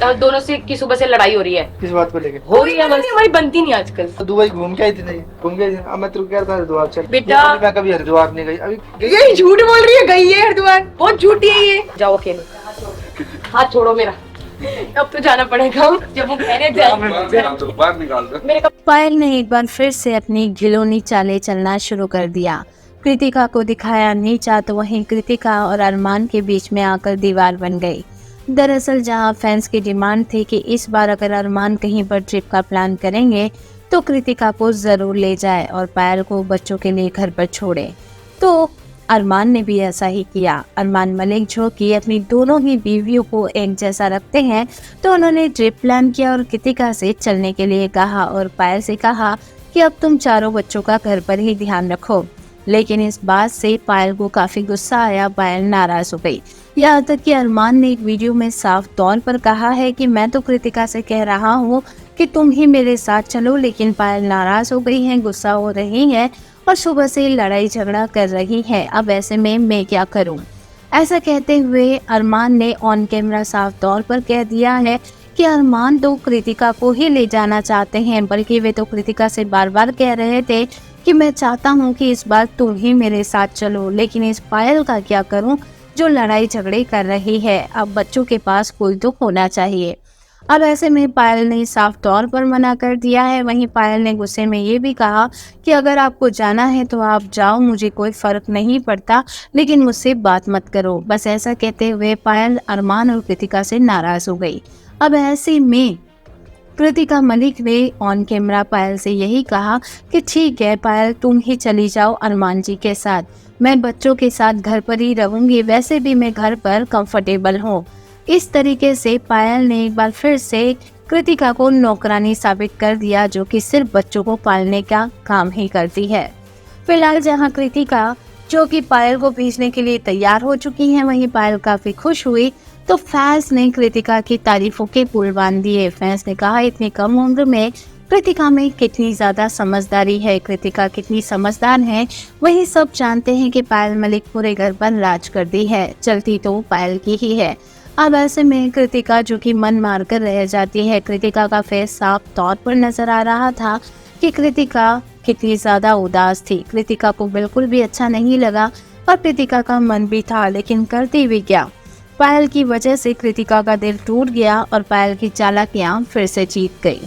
दोनों से की सुबह से लड़ाई हो रही है। किस बात को लेके हो रही है बस, हमारी बनती नहीं आजकल। तो दुबई घूम के आई थी, नहीं घूम के आई थी। अब मैं तेरे को कह रहा था हरिद्वार चल बेटा। अभी मैं कभी हरिद्वार नहीं गई अभी। ये झूठ बोल रही है, गई है हरिद्वार, बहुत झूठी है ये। जाओ अकेले, हाथ छोड़ो मेरा, अब तो जाना पड़ेगा। जब वो कहने बाहर निकाल दो। मेरे पायल ने एक बार फिर से अपनी घिनौनी चालें चलना शुरू कर दिया। कृतिका को दिखाया नीचा तो वहीं कृतिका और अरमान के बीच में आकर दीवार बन गई। दरअसल जहां फैंस की डिमांड थी कि इस बार अगर अरमान कहीं पर ट्रिप का प्लान करेंगे तो कृतिका को जरूर ले जाए और पायल को बच्चों के लिए घर पर छोड़े, तो अरमान ने भी ऐसा ही किया। अरमान मलिक जो कि अपनी दोनों ही बीवियों को एक जैसा रखते हैं, तो उन्होंने ट्रिप प्लान किया और कृतिका से चलने के लिए कहा और पायल से कहा कि अब तुम चारों बच्चों का घर पर ही ध्यान रखो। लेकिन इस बात से पायल को काफी गुस्सा आया, पायल नाराज हो गई। यहाँ तक कि अरमान ने एक वीडियो में साफ तौर पर कहा है कि मैं तो कृतिका से कह रहा हूँ कि तुम ही मेरे साथ चलो, लेकिन पायल नाराज हो गई है, गुस्सा हो रही है और सुबह से लड़ाई झगड़ा कर रही है। अब ऐसे में मैं क्या करूं? ऐसा कहते हुए अरमान ने ऑन कैमरा साफ तौर पर कह दिया है कि अरमान तो कृतिका को ही ले जाना चाहते हैं, बल्कि वे तो कृतिका से बार बार कह रहे थे कि मैं चाहता हूं कि इस बार तुम ही मेरे साथ चलो, लेकिन इस पायल का क्या करूं जो लड़ाई झगड़े कर रही है। अब बच्चों के पास कोई तो होना चाहिए। अब ऐसे में पायल ने साफ तौर पर मना कर दिया है। वहीं पायल ने गुस्से में ये भी कहा कि अगर आपको जाना है तो आप जाओ, मुझे कोई फर्क नहीं पड़ता, लेकिन मुझसे बात मत करो। बस ऐसा कहते हुए पायल अरमान और कृतिका से नाराज हो गई। अब ऐसे में कृतिका मलिक ने ऑन कैमरा पायल से यही कहा कि ठीक है पायल, तुम ही चली जाओ अरमान जी के साथ, मैं बच्चों के साथ घर पर ही रहूंगी, वैसे भी मैं घर पर कंफर्टेबल हूँ। इस तरीके से पायल ने एक बार फिर से कृतिका को नौकरानी साबित कर दिया, जो कि सिर्फ बच्चों को पालने का काम ही करती है। फिलहाल जहां कृतिका जो कि पायल को भेजने के लिए तैयार हो चुकी हैं, वहीं पायल काफी खुश हुई तो फैंस ने कृतिका की तारीफों के पुल बांध दिए। फैंस ने कहा इतनी कम उम्र में कृतिका में कितनी ज्यादा समझदारी है, कृतिका कितनी समझदार है। वही सब जानते हैं कि पायल मलिक पूरे घर पर राज करती है, चलती तो पायल की ही है। अब ऐसे में कृतिका जो कि मन मार कर रह जाती है। कृतिका का फेस साफ तौर पर नजर आ रहा था कि कृतिका कितनी ज्यादा उदास थी। कृतिका को बिल्कुल भी अच्छा नहीं लगा और कृतिका का मन भी था, लेकिन करती भी क्या। पायल की वजह से कृतिका का दिल टूट गया और पायल की चालाकियां फिर से जीत गई।